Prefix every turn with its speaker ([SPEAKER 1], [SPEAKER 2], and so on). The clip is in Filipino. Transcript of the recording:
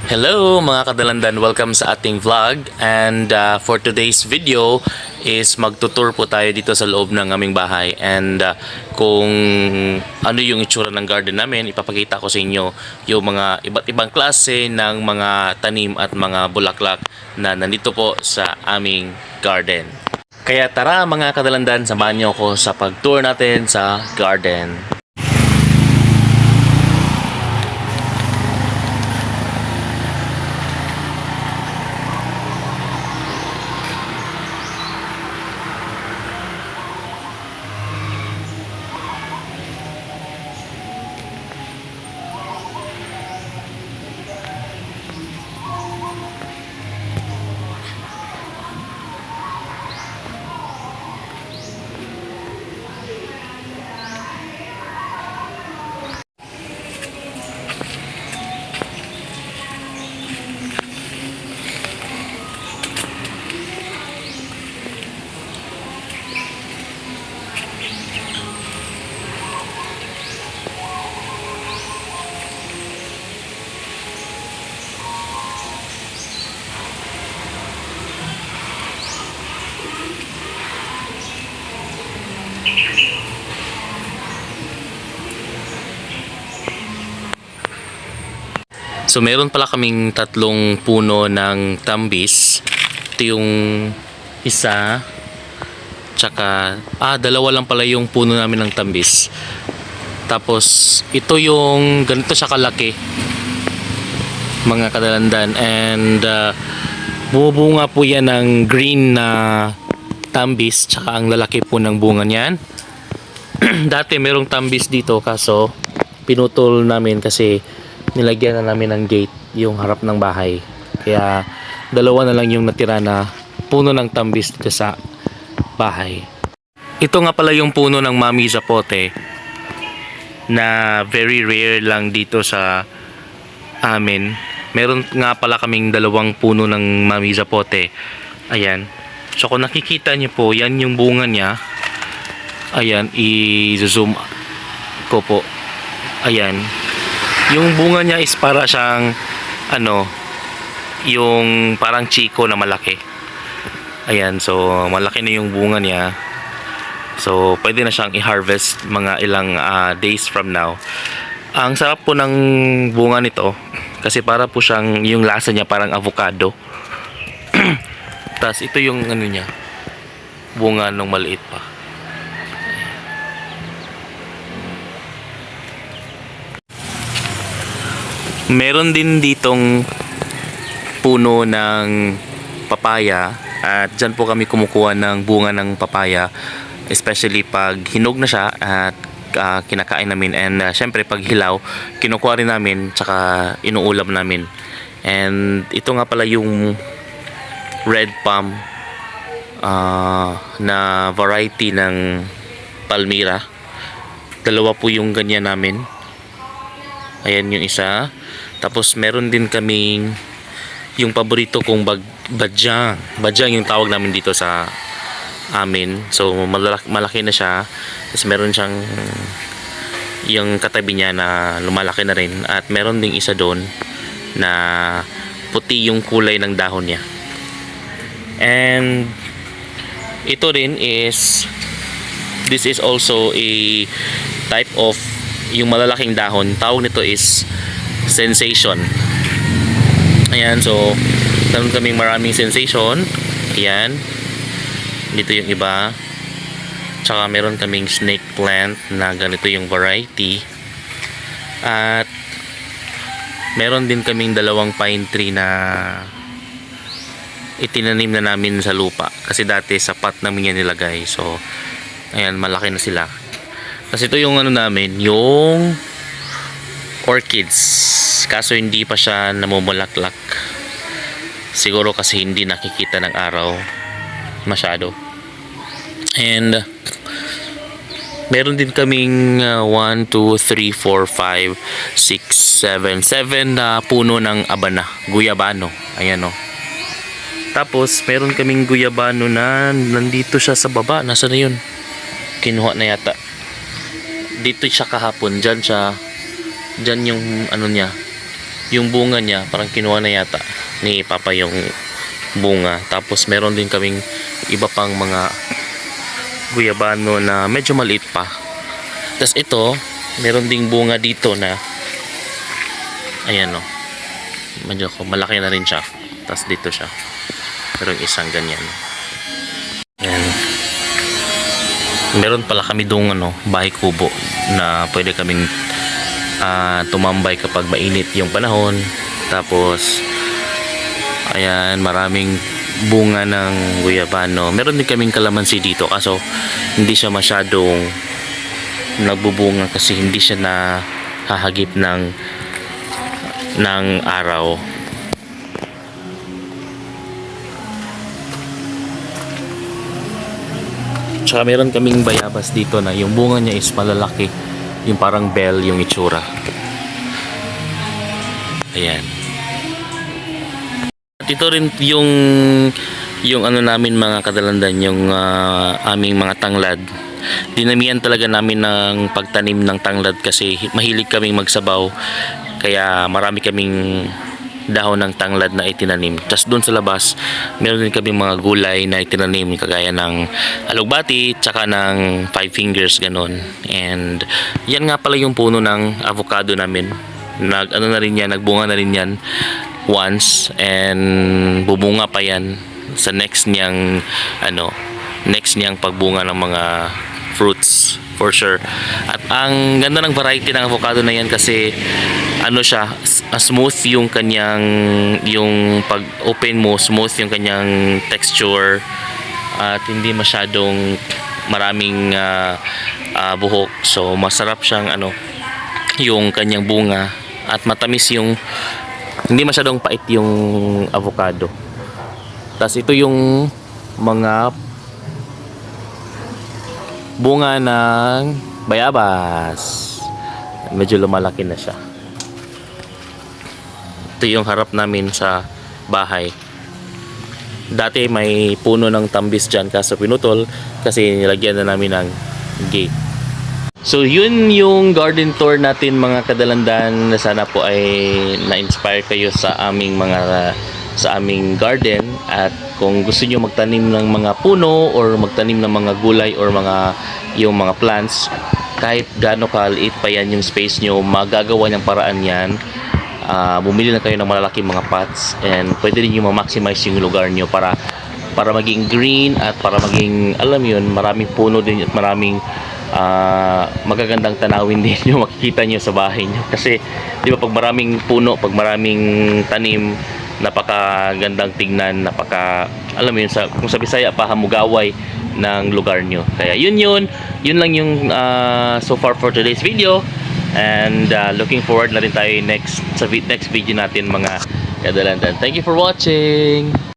[SPEAKER 1] Hello mga kadalandan, welcome sa ating vlog and for today's video is magtutour po tayo dito sa loob ng aming bahay and kung ano yung itsura ng garden namin, ipapakita ko sa inyo yung mga iba't ibang klase ng mga tanim at mga bulaklak na nandito po sa aming garden. Kaya tara mga kadalandan, samahan niyo ako sa pag-tour natin sa garden. So meron pala kaming tatlong puno ng tambis. Ito yung isa. Tsaka dalawa lang pala yung puno namin ng tambis. Tapos ito yung ganito siya kalaki, mga kadalandan, and bumubunga po yan ng green na tambis. Tsaka ang lalaki po ng bunga niyan. Dati merong tambis dito kaso pinutol namin kasi nilagyan na namin ng gate yung harap ng bahay, kaya dalawa na lang yung natira na puno ng tambis dito sa bahay. Ito nga pala yung puno ng mami zapote na very rare lang dito sa amin. Meron nga pala kaming dalawang puno ng mami zapote. Ayan, so kung nakikita niyo po, yan yung bunga niya. Ayan, i-zoom ko po. Ayan, yung bunga niya is para siyang yung parang chiko na malaki. Ayan, so malaki na yung bunga niya. So pwede na siyang i-harvest mga ilang days from now. Ang sarap po ng bunga nito kasi para po siyang, yung lasa niya parang avocado. Tas ito yung niya, bunga nung maliit pa. Meron din ditong puno ng papaya at dyan po kami kumukuha ng bunga ng papaya, especially pag hinog na siya at kinakain namin, and syempre pag hilaw kinukuha rin namin tsaka inuulam namin. And ito nga pala yung red palm na variety ng Palmyra. Dalawa po yung ganyan namin. Ayan yung isa. Tapos meron din kaming yung paborito kong badyang. Badyang yung tawag namin dito sa amin. So malaki na siya. Tapos meron siyang yung katabi niya na lumalaki na rin. At meron ding isa doon na puti yung kulay ng dahon niya. And ito rin is, this is also a type of yung malalaking dahon. Tawag nito is sensation. Ayan, so meron kaming maraming sensation. Ayan, dito yung iba. Tsaka meron kaming snake plant na ganito yung variety. At meron din kaming dalawang pine tree na itinanim na namin sa lupa kasi dati sa pot namin yan nilagay. So ayan, malaki na sila. Kasi ito yung namin, yung orchids, kaso hindi pa siya namumulaklak. Siguro kasi hindi nakikita ng araw masyado. And meron din kaming 1, 2, 3, 4, 5, 6, 7 na puno ng abana, guyabano. Ayan o. Tapos meron kaming guyabano na nandito siya sa baba. Nasaan na yun? Kinuha na yata. Dito siya kahapon. Dyan siya. Dyan yung ano niya, yung bunga niya, parang kinuha na yata ni Papa yung bunga. Tapos meron din kaming iba pang mga guyabano na medyo maliit pa. Tapos ito, meron ding bunga dito na ayan o, medyo malaki na rin siya. Tapos dito siya, meron isang ganyan. Ayan. Meron pala kami doong bahay kubo na pwede kaming tumambay kapag mainit yung panahon. Tapos ayan, maraming bunga ng guyabano. Meron din kaming kalamansi dito, kaso hindi siya masyadong nagbubunga kasi hindi siya nahahagip ng araw. Tsaka meron kaming bayabas dito na yung bunga niya is malalaki, yung parang bell yung itsura. Ayan. At ito rin yung namin mga kadalandan, yung aming mga tanglad. Dinamihan talaga namin ng pagtanim ng tanglad kasi mahilig kaming magsabaw, kaya marami kaming dahon ng tanglad na itinanim. Tapos doon sa labas, meron din kaming mga gulay na itinanim kagaya ng alugbati, tsaka ng 5 fingers, ganon. And yan nga pala yung puno ng avocado namin. Nagbunga na rin yan once, and bubunga pa yan sa next niyang pagbunga ng mga fruits for sure. At ang ganda ng variety ng avocado na yan kasi smooth yung pag open mo, smooth yung kanyang texture, at hindi masyadong maraming buhok. So masarap siyang yung kanyang bunga, at matamis hindi masyadong pait yung avocado. Tapos ito yung mga bunga ng bayabas, medyo lumalaki na siya. Ito yung harap namin sa bahay. Dati may puno ng tambis dyan, kaso pinutol kasi nilagyan na namin ng gate. So yun yung garden tour natin mga kadalandan. Sana po ay na-inspire kayo sa aming garden. At kung gusto nyo magtanim ng mga puno or magtanim ng mga gulay or yung mga plants, kahit gaano kaliit pa yan yung space nyo, magagawa ng paraan yan. Bumili na kayo ng malalaking mga pots, and pwede rin yung ma-maximize yung lugar nyo para maging green, at para maging, alam yun, maraming puno din at maraming magagandang tanawin din yung makikita nyo sa bahay nyo. Kasi di ba, pag maraming puno, pag maraming tanim, napakagandang tignan, alam mo yun, kung sa Bisaya pa, hamugaway ng lugar nyo. Kaya yun lang yung so far for today's video. And looking forward na rin tayo next video natin mga kadalandan. Thank you for watching.